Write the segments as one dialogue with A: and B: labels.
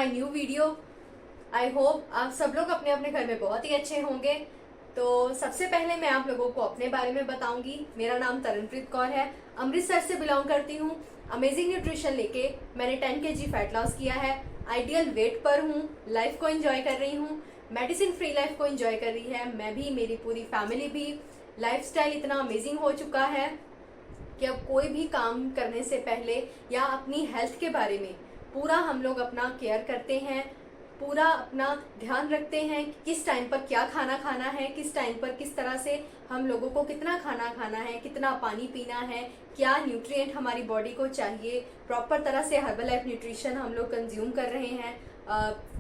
A: My new video. I hope आप सब लोग अपने अपने घर में बहुत ही अच्छे होंगे। तो सबसे पहले मैं आप लोगों को अपने बारे में बताऊंगी। मेरा नाम तरनप्रीत कौर है, अमृतसर से बिलोंग करती हूँ। अमेजिंग न्यूट्रिशन लेके मैंने 10 kg फैट लॉस किया है। आइडियल वेट पर हूँ, लाइफ को एंजॉय कर रही हूँ, मेडिसिन फ्री लाइफ को एंजॉय कर रही है। मैं भी, मेरी पूरी फैमिली भी। लाइफस्टाइल इतना अमेजिंग हो चुका है कि अब कोई भी काम करने से पहले या अपनी हेल्थ के बारे में पूरा हम लोग अपना केयर करते हैं, पूरा अपना ध्यान रखते हैं कि किस टाइम पर क्या खाना खाना है, किस टाइम पर किस तरह से हम लोगों को कितना खाना खाना है, कितना पानी पीना है, क्या न्यूट्रिएंट हमारी बॉडी को चाहिए। प्रॉपर तरह से हर्बल लाइफ न्यूट्रिशन हम लोग कंज्यूम कर रहे हैं।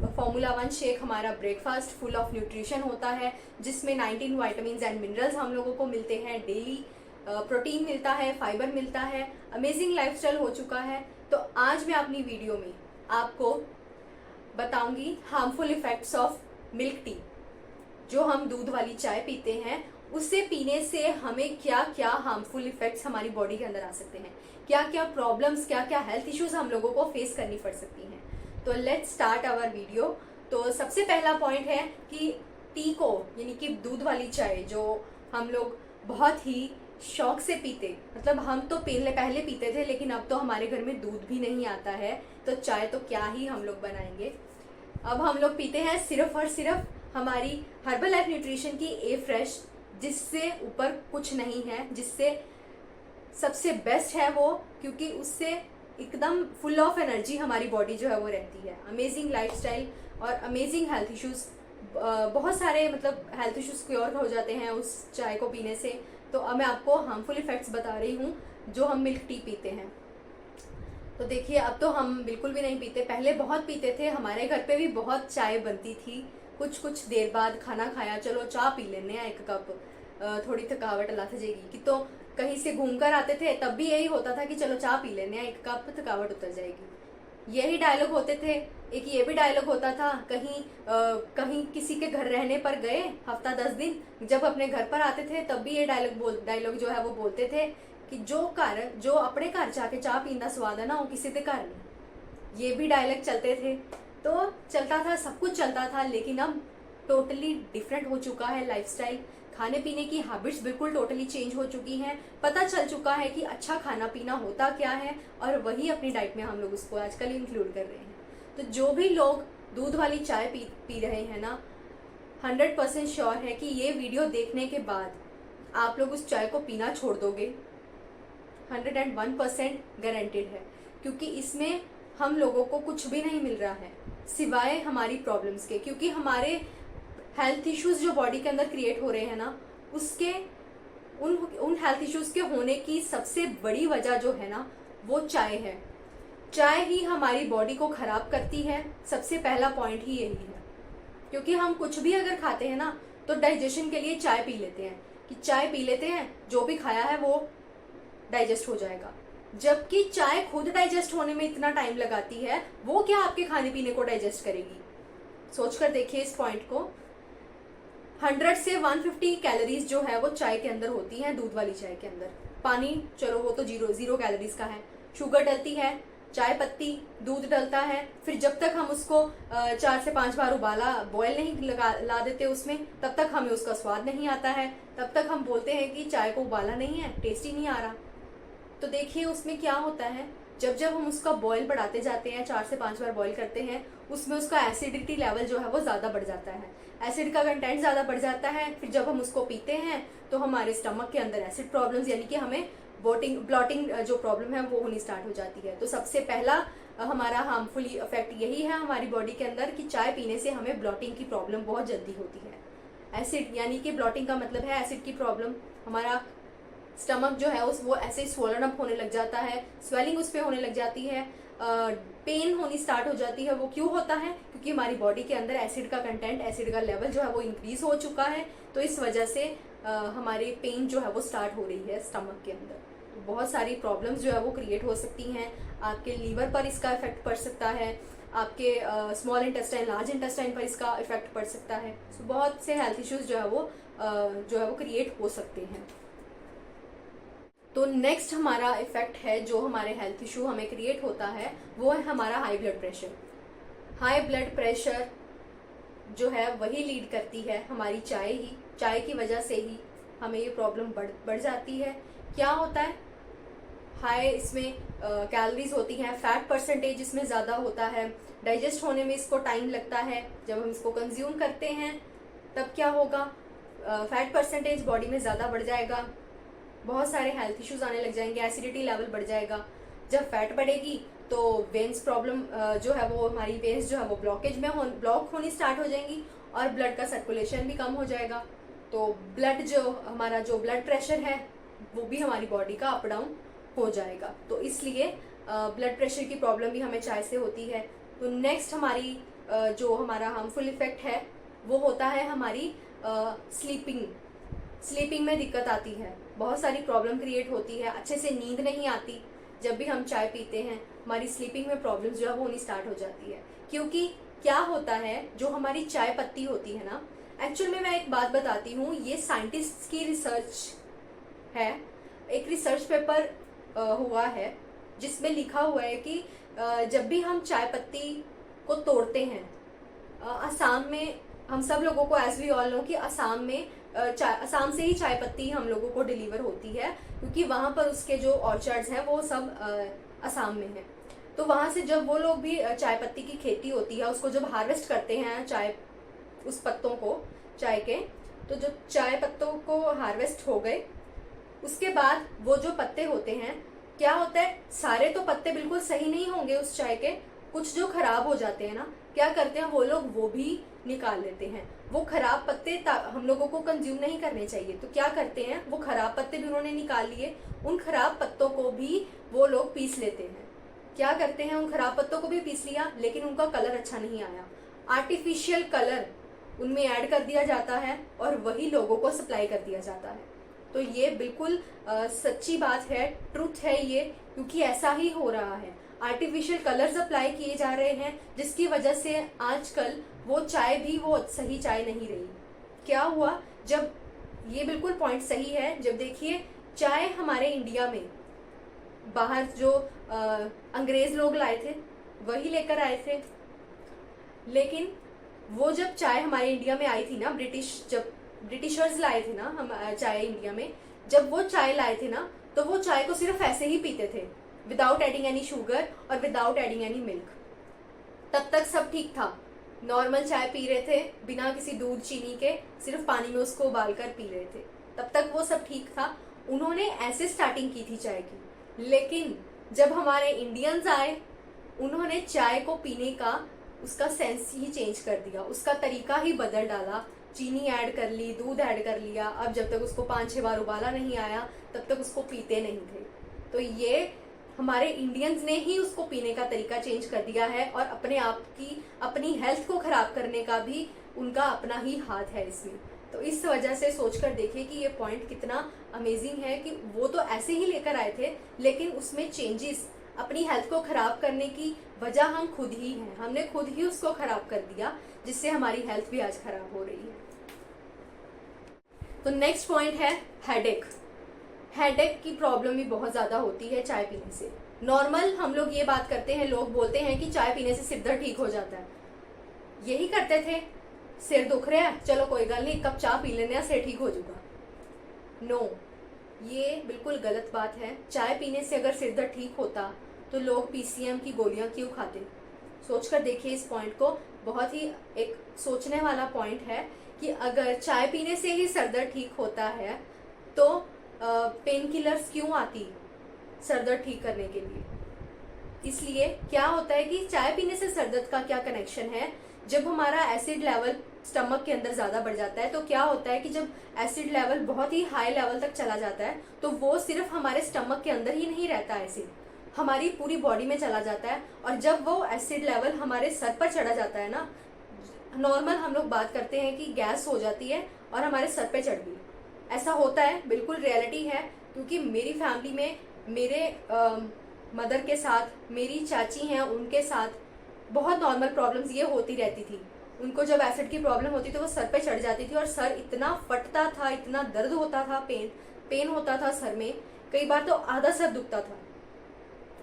A: फॉर्मूला 1 शेक हमारा ब्रेकफास्ट फुल ऑफ न्यूट्रिशन होता है, जिसमें 19 वाइटामिन एंड मिनरल्स हम लोगों को मिलते हैं डेली। प्रोटीन मिलता है, फाइबर मिलता है। अमेजिंग लाइफस्टाइल हो चुका है। तो आज मैं अपनी वीडियो में आपको बताऊंगी harmful effects of milk tea. जो हम दूध वाली चाय पीते हैं, उससे पीने से हमें क्या क्या हार्मफुल इफेक्ट्स हमारी बॉडी के अंदर आ सकते हैं, क्या क्या प्रॉब्लम्स, क्या क्या हेल्थ इश्यूज हम लोगों को फेस करनी पड़ सकती हैं। तो लेट्स स्टार्ट आवर वीडियो। तो सबसे पहला पॉइंट है कि टी को, यानी कि दूध वाली चाय जो हम लोग बहुत ही शौक से पीते, मतलब हम तो पहले पीते थे, लेकिन अब तो हमारे घर में दूध भी नहीं आता है, तो चाय तो क्या ही हम लोग बनाएंगे। अब हम लोग पीते हैं सिर्फ और सिर्फ हमारी हर्बल लाइफ न्यूट्रिशन की ए फ्रेश, जिससे ऊपर कुछ नहीं है, जिससे सबसे बेस्ट है वो, क्योंकि उससे एकदम फुल ऑफ एनर्जी हमारी बॉडी जो है वो रहती है। अमेजिंग लाइफस्टाइल और अमेजिंग हेल्थ इश्यूज, बहुत सारे मतलब हेल्थ इश्यूज क्योर हो जाते हैं उस चाय को पीने से। तो अब मैं आपको हार्मफुल इफेक्ट्स बता रही हूँ जो हम मिल्क टी पीते हैं। तो देखिए, अब तो हम बिल्कुल भी नहीं पीते, पहले बहुत पीते थे। हमारे घर पे भी बहुत चाय बनती थी। कुछ देर बाद खाना खाया, चलो चाय पी लेने हैं एक कप, थोड़ी थकावट लाथ जाएगी कि, तो कहीं से घूम कर आते थे तब भी यही होता था कि चलो चाय पी लेने हैं एक कप, थकावट उतर जाएगी। यही डायलॉग होते थे। एक ये भी डायलॉग होता था, कहीं किसी के घर रहने पर गए हफ्ता 10 दिन, जब अपने घर पर आते थे तब भी ये डायलॉग जो है वो बोलते थे कि जो अपने घर जाके चाय पीने स्वाद है ना, वो किसी के घर नहीं। ये भी डायलॉग चलते थे। तो चलता था, सब कुछ चलता था, लेकिन अब टोटली डिफरेंट हो चुका है लाइफस्टाइल। खाने पीने की हैबिट्स बिल्कुल टोटली चेंज हो चुकी हैं। पता चल चुका है कि अच्छा खाना पीना होता क्या है, और वही अपनी डाइट में हम लोग उसको आजकल इंक्लूड कर रहे हैं। तो जो भी लोग दूध वाली चाय पी रहे हैं ना, 100% श्योर है कि ये वीडियो देखने के बाद आप लोग उस चाय को पीना छोड़ दोगे। 101% गारंटेड है, क्योंकि इसमें हम लोगों को कुछ भी नहीं मिल रहा है सिवाय हमारी प्रॉब्लम्स के। क्योंकि हमारे हेल्थ इश्यूज जो बॉडी के अंदर क्रिएट हो रहे हैं ना, उसके उन हेल्थ इश्यूज के होने की सबसे बड़ी वजह जो है ना, वो चाय है। चाय ही हमारी बॉडी को खराब करती है। सबसे पहला पॉइंट ही यही है। क्योंकि हम कुछ भी अगर खाते हैं ना, तो डाइजेशन के लिए चाय पी लेते हैं, कि चाय पी लेते हैं, जो भी खाया है वो डाइजेस्ट हो जाएगा। जबकि चाय खुद डाइजेस्ट होने में इतना टाइम लगाती है, वो क्या आपके खाने पीने को डाइजेस्ट करेगी। सोचकर देखिए इस पॉइंट को। 100 से 150 कैलोरीज जो है वो चाय के अंदर होती है, दूध वाली चाय के अंदर। पानी चलो वो तो जीरो कैलोरीज का है। शुगर डलती है, चाय पत्ती, दूध डलता है। फिर जब तक हम उसको 4 से 5 बार बॉयल नहीं ला देते उसमें, तब तक हमें उसका स्वाद नहीं आता है। तब तक हम बोलते हैं कि चाय को उबाला नहीं है, टेस्ट ही नहीं आ रहा। तो देखिए उसमें क्या होता है, जब हम उसका बॉयल बढ़ाते जाते हैं, 4 से 5 बार बॉयल करते हैं, उसमें उसका एसिडिटी लेवल जो है वो ज़्यादा बढ़ जाता है, एसिड का कंटेंट ज़्यादा बढ़ जाता है। फिर जब हम उसको पीते हैं तो हमारे स्टमक के अंदर एसिड प्रॉब्लम्स, यानी कि हमें ब्लॉटिंग जो प्रॉब्लम है वो होनी स्टार्ट हो जाती है। तो सबसे पहला हमारा हार्मफुल इफेक्ट यही है हमारी बॉडी के अंदर, कि चाय पीने से हमें ब्लॉटिंग की प्रॉब्लम बहुत जल्दी होती है। एसिड, यानी कि ब्लॉटिंग का मतलब है एसिड की प्रॉब्लम। हमारा स्टमक जो है वो ऐसे स्वोलन अप होने लग जाता है, स्वेलिंग उस पर होने लग जाती है, पेन होनी स्टार्ट हो जाती है। वो क्यों होता है? क्योंकि हमारी बॉडी के अंदर एसिड का कंटेंट, एसिड का लेवल जो है वो इंक्रीज हो चुका है। तो इस वजह से हमारे पेन जो है वो स्टार्ट हो रही है स्टमक के अंदर। तो बहुत सारी प्रॉब्लम्स जो है वो क्रिएट हो सकती हैं। आपके लीवर पर इसका इफेक्ट पड़ सकता है, आपके स्मॉल इंटेस्टाइन, लार्ज इंटेस्टाइन पर इसका इफेक्ट पड़ सकता है। तो बहुत से हेल्थ इश्यूज जो है वो क्रिएट हो सकते हैं। तो नेक्स्ट हमारा इफेक्ट है जो हमारे हेल्थ इशू हमें क्रिएट होता है, वो है हमारा high blood pressure. High blood pressure जो है वही लीड करती है हमारी चाय की वजह से ही हमें ये प्रॉब्लम बढ़ जाती है। क्या होता है, हाई इसमें कैलोरीज होती हैं, फैट परसेंटेज इसमें ज़्यादा होता है, डाइजेस्ट होने में इसको टाइम लगता है। जब हम इसको कंज्यूम करते हैं तब क्या होगा, फैट परसेंटेज बॉडी में ज़्यादा बढ़ जाएगा, बहुत सारे हेल्थ इश्यूज आने लग जाएंगे, एसिडिटी लेवल बढ़ जाएगा। जब फैट बढ़ेगी तो वेन्स प्रॉब्लम जो है वो हमारी वेन्स जो है वो ब्लॉक होनी स्टार्ट हो जाएंगी और ब्लड का सर्कुलेशन भी कम हो जाएगा। तो हमारा जो ब्लड प्रेशर है वो भी हमारी बॉडी का अप डाउन हो जाएगा। तो इसलिए ब्लड प्रेशर की प्रॉब्लम भी हमें चाय से होती है। तो नेक्स्ट हमारी जो हमारा हार्मफुल इफेक्ट है वो होता है हमारी स्लीपिंग में दिक्कत आती है, बहुत सारी प्रॉब्लम क्रिएट होती है, अच्छे से नींद नहीं आती। जब भी हम चाय पीते हैं हमारी स्लीपिंग में प्रॉब्लम्स जो है वो होनी स्टार्ट हो जाती है। क्योंकि क्या होता है, जो हमारी चाय पत्ती होती है ना, एक्चुअल में मैं एक बात बताती हूँ, ये साइंटिस्ट की रिसर्च है। एक रिसर्च पेपर हुआ है जिसमें लिखा हुआ है कि जब भी हम चाय पत्ती को तोड़ते हैं, असम में हम सब लोगों को एज वी ऑल नो कि असम से ही चाय पत्ती हम लोगों को डिलीवर होती है, क्योंकि वहां पर उसके जो ऑर्चर्ड्स हैं वो सब असम में है। तो वहां से जब वो लोग भी चाय पत्ती की खेती होती है, उसको जब हार्वेस्ट करते हैं उस पत्तों को चाय के, तो जो चाय पत्तों को हार्वेस्ट हो गए उसके बाद वो जो पत्ते होते हैं, क्या होता है, सारे तो पत्ते बिल्कुल सही नहीं होंगे उस चाय के, कुछ जो खराब हो जाते हैं ना, क्या करते हैं वो लोग वो भी निकाल लेते हैं। वो खराब पत्ते हम लोगों को कंज्यूम नहीं करने चाहिए, तो क्या करते हैं, वो खराब पत्ते भी उन्होंने निकाल लिए, उन खराब पत्तों को भी वो लोग पीस लेते हैं। क्या करते हैं, उन खराब पत्तों को भी पीस लिया, लेकिन उनका कलर अच्छा नहीं आया, आर्टिफिशियल कलर उनमें ऐड कर दिया जाता है और वही लोगों को सप्लाई कर दिया जाता है। तो ये बिल्कुल सच्ची बात है, ट्रुथ है ये, क्योंकि ऐसा ही हो रहा है। आर्टिफिशियल कलर्स अप्लाई किए जा रहे हैं, जिसकी वजह से आजकल वो चाय भी वो सही चाय नहीं रही। क्या हुआ, जब ये बिल्कुल पॉइंट सही है, जब देखिए चाय हमारे इंडिया में बाहर जो अंग्रेज लोग लाए थे वही लेकर आए थे, लेकिन वो जब चाय हमारे इंडिया में आई थी ना, ब्रिटिशर्स लाए थे ना हम चाय इंडिया में, जब वो चाय लाए थे ना, तो वो चाय को सिर्फ ऐसे ही पीते थे, विदाउट एडिंग एनी शुगर और विदाउट एडिंग एनी मिल्क। तब तक सब ठीक था, नॉर्मल चाय पी रहे थे बिना किसी दूध चीनी के, सिर्फ पानी में उसको उबाल कर पी रहे थे, तब तक वो सब ठीक था। उन्होंने ऐसे स्टार्टिंग की थी चाय की। लेकिन जब हमारे इंडियंस आए, उन्होंने चाय को पीने का उसका सेंस ही चेंज कर दिया, उसका तरीका ही बदल डाला, चीनी ऐड कर ली, दूध ऐड कर लिया। अब जब तक उसको 5-6 बार उबाला नहीं आया तब तक उसको पीते नहीं थे। तो ये हमारे इंडियंस ने ही उसको पीने का तरीका चेंज कर दिया है, और अपनी हेल्थ को खराब करने का भी उनका अपना ही हाथ है इसमें। तो इस वजह से सोचकर देखिए कि ये पॉइंट कितना अमेजिंग है कि वो तो ऐसे ही लेकर आए थे, लेकिन उसमें चेंजेस, अपनी हेल्थ को खराब करने की वजह हम खुद ही हैं, हमने खुद ही उसको खराब कर दिया, जिससे हमारी हेल्थ भी आज खराब हो रही है। तो नेक्स्ट पॉइंट है हेडेक की प्रॉब्लम भी बहुत ज्यादा होती है चाय पीने से। नॉर्मल हम लोग ये बात करते हैं, लोग बोलते हैं कि चाय पीने से सिर दर्द ठीक हो जाता है, यही करते थे, सिर दुख रहा है चलो कोई गल नहीं, एक कप चाय पी लेने सिर ठीक हो जाएगा। नो, ये बिल्कुल गलत बात है। चाय पीने से अगर सिर दर्द ठीक होता तो लोग पीसीएम की गोलियां क्यों खाते? सोचकर देखिए इस पॉइंट को, बहुत ही एक सोचने वाला पॉइंट है कि अगर चाय पीने से ही सर दर्द ठीक होता है तो पेन किलर्स क्यों आती सर दर्द ठीक करने के लिए? इसलिए क्या होता है कि चाय पीने से सर दर्द का क्या कनेक्शन है, जब हमारा एसिड लेवल स्टमक के अंदर ज्यादा बढ़ जाता है तो क्या होता है कि जब एसिड लेवल बहुत ही हाई लेवल तक चला जाता है तो वो सिर्फ हमारे स्टमक के अंदर ही नहीं रहता, एसिड हमारी पूरी बॉडी में चला जाता है। और जब वो एसिड लेवल हमारे सर पर चढ़ा जाता है ना, नॉर्मल हम लोग बात करते हैं कि गैस हो जाती है और हमारे सर पे चढ़ गई, ऐसा होता है, बिल्कुल रियलिटी है। क्योंकि मेरी फैमिली में मेरे मदर के साथ, मेरी चाची हैं उनके साथ बहुत नॉर्मल प्रॉब्लम्स ये होती रहती थी। उनको जब एसिड की प्रॉब्लम होती थी तो वो सर पे चढ़ जाती थी और सर इतना फटता था, इतना दर्द होता था, पेन होता था सर में, कई बार तो आधा सर दुखता था,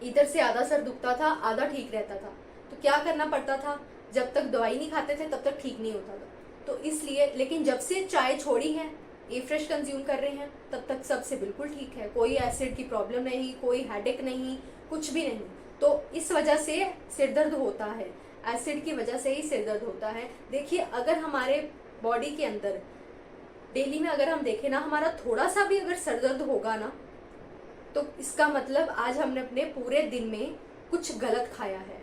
A: इधर से आधा सर दुखता था, आधा ठीक रहता था। तो क्या करना पड़ता था, जब तक दवाई नहीं खाते थे तब तक ठीक नहीं होता था। तो इसलिए, लेकिन जब से चाय छोड़ी है, ए फ्रेश कंज्यूम कर रहे हैं, तब तक सबसे बिल्कुल ठीक है। कोई एसिड की प्रॉब्लम नहीं, कोई हेडेक नहीं, कुछ भी नहीं। तो इस वजह से सिर दर्द होता है, एसिड की वजह से ही सिर दर्द होता है। देखिए, अगर हमारे बॉडी के अंदर डेली में अगर हम देखें ना, हमारा थोड़ा सा भी अगर सर दर्द होगा ना, तो इसका मतलब आज हमने अपने पूरे दिन में कुछ गलत खाया है,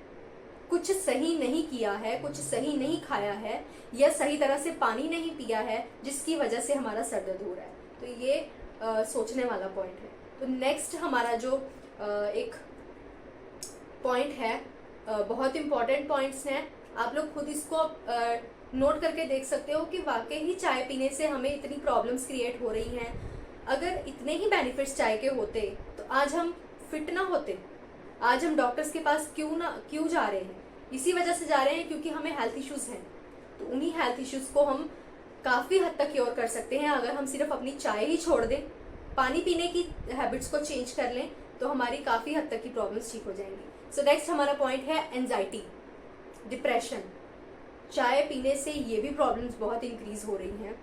A: कुछ सही नहीं किया है, कुछ सही नहीं खाया है, या सही तरह से पानी नहीं पिया है, जिसकी वजह से हमारा सर दर्द हो रहा है। तो ये सोचने वाला पॉइंट है। तो नेक्स्ट हमारा जो एक पॉइंट है, बहुत इंपॉर्टेंट पॉइंट्स हैं, आप लोग खुद इसको नोट करके देख सकते हो कि वाकई ही चाय पीने से हमें इतनी प्रॉब्लम्स क्रिएट हो रही हैं। अगर इतने ही बेनिफिट्स चाय के होते तो आज हम फिट ना होते, आज हम डॉक्टर्स के पास क्यों जा रहे हैं? इसी वजह से जा रहे हैं क्योंकि हमें हेल्थ इश्यूज हैं। तो उन्हीं हेल्थ इश्यूज को हम काफ़ी हद तक क्योर कर सकते हैं अगर हम सिर्फ अपनी चाय ही छोड़ दें, पानी पीने की हैबिट्स को चेंज कर लें, तो हमारी काफ़ी हद तक की प्रॉब्लम्स ठीक हो जाएंगी। सो नेक्स्ट हमारा पॉइंट है एंजाइटी, डिप्रेशन। चाय पीने से ये भी प्रॉब्लम्स बहुत इंक्रीज हो रही हैं,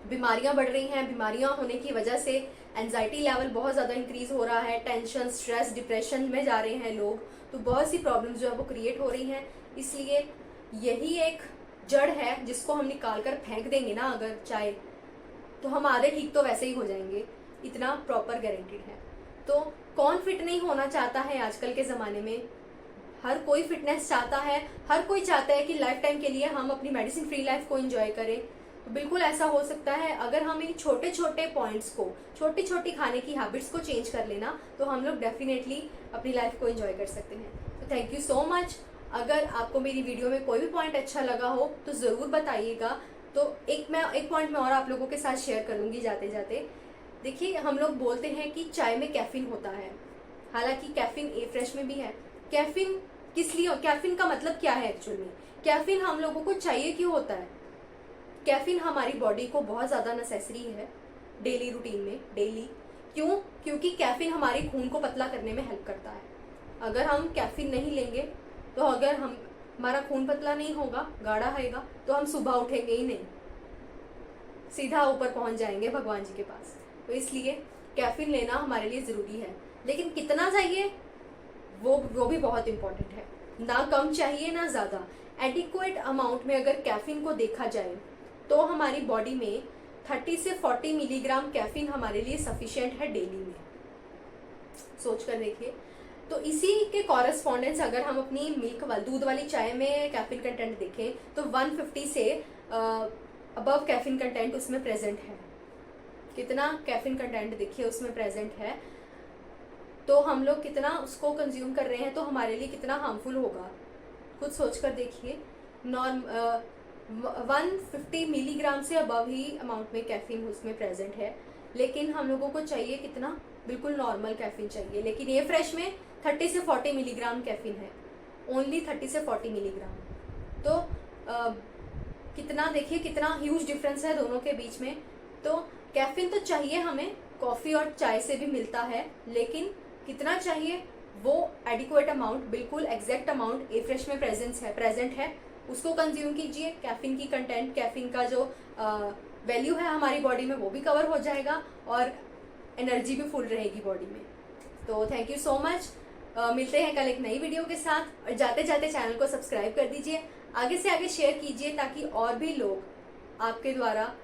A: बीमारियां बढ़ रही हैं। बीमारियां होने की वजह से एंजाइटी लेवल बहुत ज़्यादा इंक्रीज हो रहा है, टेंशन, स्ट्रेस, डिप्रेशन में जा रहे हैं लोग। तो बहुत सी प्रॉब्लम्स जो है वो क्रिएट हो रही हैं। इसलिए यही एक जड़ है जिसको हम निकाल कर फेंक देंगे ना अगर चाय, तो हम आधे ठीक तो वैसे ही हो जाएंगे, इतना प्रॉपर गारंटीड है। तो कौन फिट नहीं होना चाहता है आजकल के ज़माने में? हर कोई फिटनेस चाहता है, हर कोई चाहता है कि लाइफ टाइम के लिए हम अपनी मेडिसिन फ्री लाइफ को एंजॉय करें। तो बिल्कुल ऐसा हो सकता है अगर हम इन छोटे छोटे पॉइंट्स को, छोटी छोटी खाने की हैबिट्स को चेंज कर लेना, तो हम लोग डेफिनेटली अपनी लाइफ को एंजॉय कर सकते हैं। तो थैंक यू सो मच। अगर आपको मेरी वीडियो में कोई भी पॉइंट अच्छा लगा हो तो ज़रूर बताइएगा। तो एक पॉइंट मैं और आप लोगों के साथ शेयर करूँगी जाते जाते। देखिए, हम लोग बोलते हैं कि चाय में कैफीन होता है, हालांकि कैफीन ए फ्रेश में भी है। कैफीन किस लिए, कैफीन का मतलब क्या है एक्चुअल में? कैफीन हम लोगों को चाहिए क्यों होता है? कैफीन हमारी बॉडी को बहुत ज़्यादा नेसेसरी है डेली रूटीन में, डेली। क्यों? क्योंकि कैफीन हमारे खून को पतला करने में हेल्प करता है। अगर हम कैफीन नहीं लेंगे, तो अगर हमारा खून पतला नहीं होगा, गाढ़ा रहेगा, तो हम सुबह उठेंगे ही नहीं, सीधा ऊपर पहुंच जाएंगे भगवान जी के पास। तो इसलिए कैफीन लेना हमारे लिए ज़रूरी है, लेकिन कितना चाहिए वो भी बहुत इंपॉर्टेंट है। ना कम चाहिए ना ज़्यादा, एडिक्वेट अमाउंट में अगर कैफीन को देखा जाए तो हमारी बॉडी में 30 से 40 मिलीग्राम कैफीन हमारे लिए सफिशिएंट है डेली में। सोच कर देखिए। तो इसी के कॉरेस्पॉन्डेंस अगर हम अपनी दूध वाली चाय में कैफीन कंटेंट देखें तो 150 से अबव कैफीन कंटेंट उसमें प्रेजेंट है। कितना कैफीन कंटेंट देखिए उसमें प्रेजेंट है, तो हम लोग कितना उसको कंज्यूम कर रहे हैं, तो हमारे लिए कितना हार्मफुल होगा, खुद सोच कर देखिए। 150 मिलीग्राम से अबव ही अमाउंट में कैफीन उसमें प्रेजेंट है, लेकिन हम लोगों को चाहिए कितना, बिल्कुल नॉर्मल कैफीन चाहिए। लेकिन ये फ्रेश में 30 से 40 मिलीग्राम कैफीन है, ओनली 30 से 40 मिलीग्राम। तो कितना देखिए, कितना ह्यूज डिफरेंस है दोनों के बीच में। तो कैफीन तो चाहिए हमें, कॉफ़ी और चाय से भी मिलता है, लेकिन कितना चाहिए वो एडिक्वेट अमाउंट, बिल्कुल एग्जैक्ट अमाउंट ए फ्रेश में प्रेजेंट है, उसको कंज्यूम कीजिए। कैफीन की कंटेंट, कैफीन का जो वैल्यू है हमारी बॉडी में वो भी कवर हो जाएगा और एनर्जी भी फुल रहेगी बॉडी में। तो थैंक यू सो मच। मिलते हैं कल एक नई वीडियो के साथ, और जाते जाते चैनल को सब्सक्राइब कर दीजिए, आगे से आगे शेयर कीजिए, ताकि और भी लोग आपके द्वारा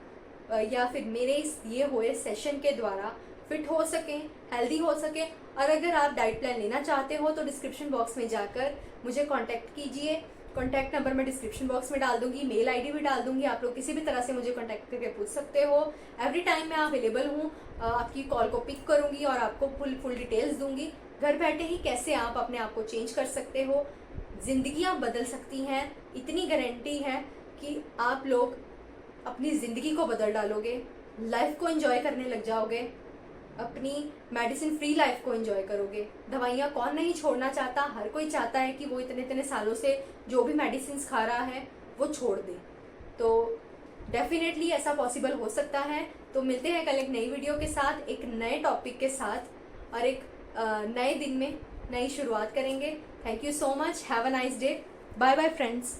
A: या फिर मेरे इस दिए हुए सेशन के द्वारा फिट हो सकें, हेल्दी हो सके। और अगर आप डाइट प्लान लेना चाहते हो तो डिस्क्रिप्शन बॉक्स में जाकर मुझे कांटेक्ट कीजिए। कांटेक्ट नंबर मैं डिस्क्रिप्शन बॉक्स में डाल दूंगी, मेल आईडी भी डाल दूंगी, आप लोग किसी भी तरह से मुझे कांटेक्ट करके पूछ सकते हो। एवरी टाइम मैं अवेलेबल हूँ, आपकी कॉल को पिक करूंगी और आपको फुल डिटेल्स दूंगी। घर बैठे ही कैसे आप अपने आप को चेंज कर सकते हो, जिंदगियाँ बदल सकती हैं, इतनी गारंटी है कि आप लोग अपनी ज़िंदगी को बदल डालोगे, लाइफ को एंजॉय करने लग जाओगे, अपनी मेडिसिन फ्री लाइफ को एंजॉय करोगे। दवाइयाँ कौन नहीं छोड़ना चाहता, हर कोई चाहता है कि वो इतने सालों से जो भी मेडिसिन खा रहा है वो छोड़ दे। तो डेफिनेटली ऐसा पॉसिबल हो सकता है। तो मिलते हैं कल एक नई वीडियो के साथ, एक नए टॉपिक के साथ, और एक नए दिन में नई शुरुआत करेंगे। Thank you so much, have a nice day. Bye bye friends.